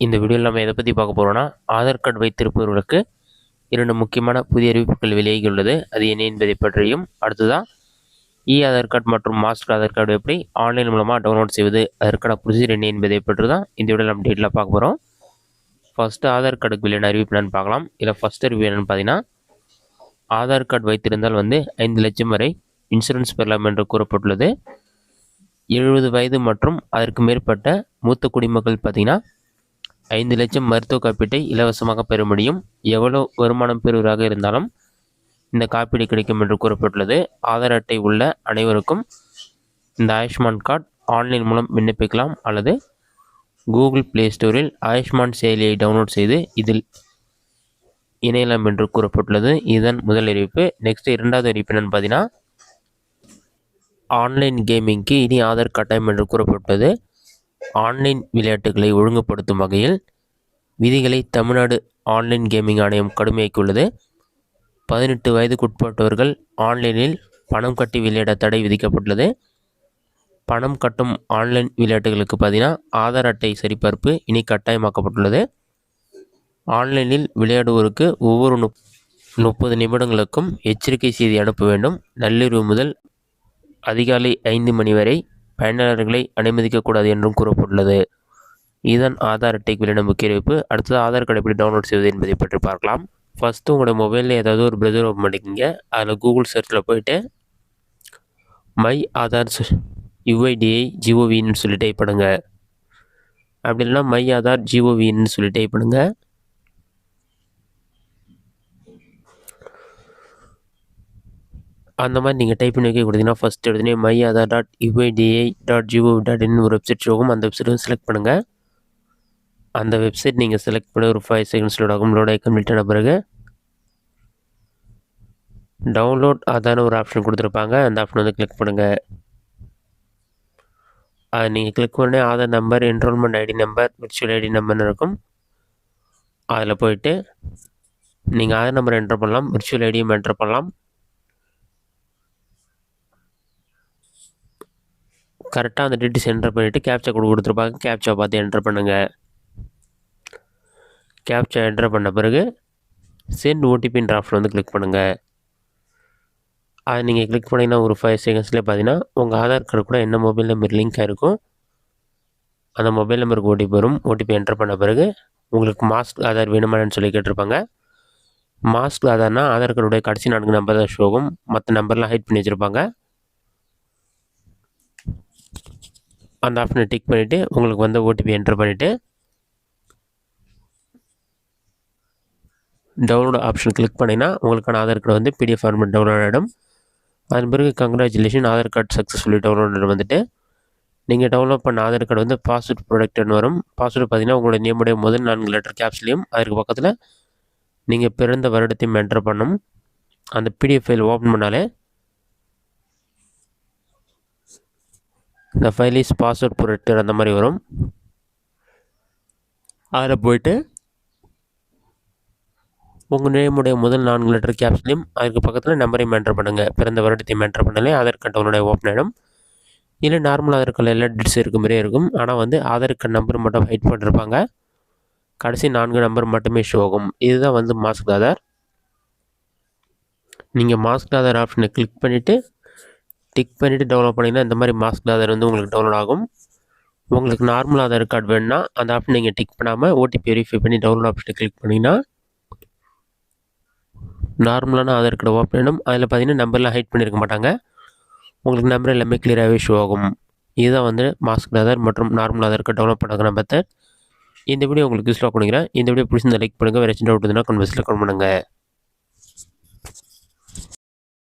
இந்த வீடியோவில் நம்ம எதை பற்றி பார்க்க போகிறோம்னா, ஆதார் கார்டு வைத்திருப்பவர்களுக்கு 2 முக்கியமான புதிய அறிவிப்புகள் வெளியாகியுள்ளது. அது என்ன என்பதை பற்றியும், அடுத்ததாக ஆதார் கார்டு மற்றும் மாஸ்டர் ஆதார் கார்டு எப்படி ஆன்லைன் மூலமாக டவுன்லோட் செய்வது, அதற்கான ப்ரொசீஜர் என்ன என்பதை பற்றி தான் இந்த வீடியோவில் நம்ம டீட்டெயிலாக பார்க்க போகிறோம். ஃபஸ்ட்டு ஆதார் கார்டுக்கு வெளியான அறிவிப்பு என்னென்னு பார்க்கலாம். இதில் ஃபஸ்ட் அறிவிப்பு என்னென்னு பார்த்தீங்கன்னா, ஆதார் கார்டு வைத்திருந்தால் 5 லட்சம் வரை இன்சூரன்ஸ் பெறலாம் என்று கூறப்பட்டுள்ளது. 70 வயது மற்றும் அதற்கு மேற்பட்ட மூத்த குடிமக்கள் பார்த்தீங்கன்னா 5 லட்சம் மருத்துவ காப்பீட்டை இலவசமாக பெற முடியும். எவ்வளோ வருமானம் பெறுவராக இருந்தாலும் இந்த காப்பீடு கிடைக்கும் என்று கூறப்பட்டுள்ளது. ஆதார் அட்டை உள்ள அனைவருக்கும் இந்த ஆயுஷ்மான் கார்டு ஆன்லைன் மூலம் விண்ணப்பிக்கலாம் அல்லது கூகுள் ப்ளே ஸ்டோரில் ஆயுஷ்மான் செயலியை டவுன்லோட் செய்து இதில் இணையலாம் என்று கூறப்பட்டுள்ளது. இதுதான் முதல் அறிவிப்பு. நெக்ஸ்ட் இரண்டாவது அறிவிப்பு என்னென்னு பார்த்தீங்கன்னா, ஆன்லைன் கேமிங்க்கு இனி ஆதார் கட்டாயம் என்று கூறப்பட்டது. ஆன்லைன் விளையாட்டுகளை ஒழுங்குபடுத்தும் வகையில் விதிகளை தமிழ்நாடு ஆன்லைன் கேமிங் ஆணையம் கடுமையாக்கியுள்ளது. 18 வயதுக்குட்பட்டவர்கள் ஆன்லைனில் பணம் கட்டி விளையாட தடை விதிக்கப்பட்டுள்ளது. பணம் கட்டும் ஆன்லைன் விளையாட்டுகளுக்கு பார்த்தீங்கன்னா ஆதார் அட்டை சரிபார்ப்பு இனி கட்டாயமாக்கப்பட்டுள்ளது. ஆன்லைனில் விளையாடுவோருக்கு ஒவ்வொரு 30 நிமிடங்களுக்கும் எச்சரிக்கை செய்தி அனுப்ப வேண்டும். நள்ளிரவு முதல் அதிகாலை 5 மணி வரை பயனாளர்களை அனுமதிக்கக்கூடாது என்றும் கூறப்பட்டுள்ளது. இதுதான் ஆதார் அட்டைக்கு வெளியான முக்கிய அறிவிப்பு. அடுத்தது ஆதார் கார்டு எப்படி டவுன்லோட் செய்வது என்பதை பற்றி பார்க்கலாம். ஃபஸ்ட்டு உங்களோட மொபைலில் ஏதாவது ஒரு ப்ரௌசர் ஓப்பன் பண்ணிக்கிங்க. அதில் கூகுள் சர்ச்சில் போய்ட்டு மை ஆதார் யுஐடிஐ ஜிஓவின்னு சொல்லி டைப் பண்ணுங்க. அப்படி இல்லைனா மை ஆதார் ஜிஓவின்னு சொல்லி டைப் பண்ணுங்க. அந்த மாதிரி நீங்கள் டைப் பண்ணி வைக்க கொடுத்தீங்கன்னா ஃபஸ்ட் எடுத்துனே மை ஆதார் .uidi.gov.in ஒரு வெப்சைட் ஷோகும். அந்த வெப்சைட் செலக்ட் பண்ணுங்கள். அந்த வெப்சைட் நீங்கள் செலக்ட் பண்ணி ஒரு 5 செகண்ட்ஸ் லோட் ஆகும். லோட் ஆகி கம்ப்ளீட் ஆன பிறகு டவுன்லோட் ஆதார்னு ஒரு ஆப்ஷன் கொடுத்துருப்பாங்க. அந்த ஆப்ஷன் கிளிக் பண்ணுங்கள். அதை நீங்கள் கிளிக் பண்ணி Aadhaar number, enrolment ID number, virtual ID நம்பர்னு இருக்கும். அதில் போயிட்டு நீங்கள் ஆதார் நம்பர் என்டர் பண்ணலாம், விர்ச்சுவல் ஐடியும் என்டர் பண்ணலாம். கரெக்டாக அந்த டீட்டெயில்ஸ் என்டர் பண்ணிவிட்டு கேப்சா கொடுத்துருப்பாங்க. கேப்சா பார்த்து என்டர் பண்ணுங்கள். கேப்சா என்டர் பண்ண பிறகு சென்ட் ஓடிபின்ற ஆப்ஷன் கிளிக் பண்ணுங்கள். அதை நீங்கள் கிளிக் பண்ணிங்கன்னா ஒரு 5 செகண்ட்ஸ்லேயே பார்த்தீங்கன்னா உங்கள் ஆதார் கார்டு கூட என்ன மொபைல் நம்பர் லிங்க் ஆகிருக்கும் அந்த மொபைல் நம்பருக்கு ஓடிபி வரும். ஓடிபி என்டர் பண்ண பிறகு உங்களுக்கு மாஸ்க் ஆதார் வேணுமான்னு சொல்லி கேட்டிருப்பாங்க. மாஸ்க் ஆதார்னா ஆதார் கார்டுடைய கடைசி 4 நம்பர் தான் ஷோகும். மற்ற நம்பர்லாம் ஹைட் பண்ணி வச்சுருப்பாங்க. அந்த ஆப்ஷனை டிக் பண்ணிவிட்டு உங்களுக்கு ஓடிபி என்டர் பண்ணிவிட்டு டவுன்லோட் ஆப்ஷன் கிளிக் பண்ணிங்கன்னா உங்களுக்கான Aadhaar card PDF format download ஆகிடும். அதன் பிறகு congratulation Aadhaar card successfully download நீங்கள் டவுன்லோட் பண்ண ஆதார் கார்டு பாஸ்வேர்ட் ப்ரொடக்ட்னு வரும். பாஸ்வேர்டு பார்த்தீங்கன்னா உங்களோட நேமுடைய முதல் 4 லெட்டர் கேப்ஸ்லையும் அதற்கு பக்கத்தில் நீங்கள் பிறந்த வருடத்தையும் என்டர் பண்ணணும். அந்த பிடிஎஃப் ஃபைல் ஓப்பன் பண்ணாலே இந்த ஃபைல் இஸ் பாஸ்வேர்ட் ப்ரொடெக்டர் அந்த மாதிரி வரும். அதில் போய்ட்டு உங்கள் நேமுடைய முதல் 4 லெட்டர் கேப்ஸ்லையும் அதுக்கு பக்கத்தில் நம்பரையும் என்டர் பண்ணுங்கள். பிறந்த வருடத்தையும் என்டர் பண்ணாலே ஆதார் கார்டு டவுன்லோட் ஓப்பன் ஆகிடும். இல்லை நார்மல் ஆதார் கார்டில் எல்லா டீட்டெயில்ஸ் இருக்க மாதிரியே இருக்கும். ஆனால் ஆதார் கார்டு நம்பர் மட்டும் ஹைட் பண்ணிருப்பாங்க. கடைசி 4 நம்பர் மட்டுமே ஷோ ஆகும். இதுதான் மாஸ்க் ஆதார். நீங்கள் மாஸ்க் ஆதார் ஆப்ஷனை கிளிக் பண்ணிவிட்டு டிக் பண்ணிவிட்டு டவுன்லோட் பண்ணிங்கன்னா இந்த மாதிரி மாஸ்க் ஆதார் உங்களுக்கு டவுன்லோட் ஆகும். உங்களுக்கு நார்மல் ஆதார் கார்டு வேணுன்னா அந்த ஆப்ஷன் நீங்கள் டிக் பண்ணாமல் ஓடிபி வெரிஃபை பண்ணி டவுன்லோட் ஆப்ஷனை கிளிக் பண்ணிங்கன்னா நார்மலான ஆதார் கார்டு ஓப்பன் ஆகிடும். அதில் பார்த்தீங்கன்னா நம்பர்லாம் ஹைட் பண்ணியிருக்க மாட்டாங்க. உங்களுக்கு நம்பர் எல்லாமே கிளியராகவே ஷோ ஆகும். இதுதான் மாஸ்க் ஆதார் மற்றும் நார்மல் ஆதார் கார்டு டவுன்லோட் பண்ணுற மெத்தட். இந்த வீடியோ உங்களுக்கு யூஸ்ஃபுல்லாக பண்ணிக்கிறேன். இந்த வீடியோ பிடிச்சிருந்தா லைக் பண்ணுங்கள். வேறு சின்ன டவுட் இருந்தால் கமெண்ட்ஸில் கமெண்ட் பண்ணுங்கள்.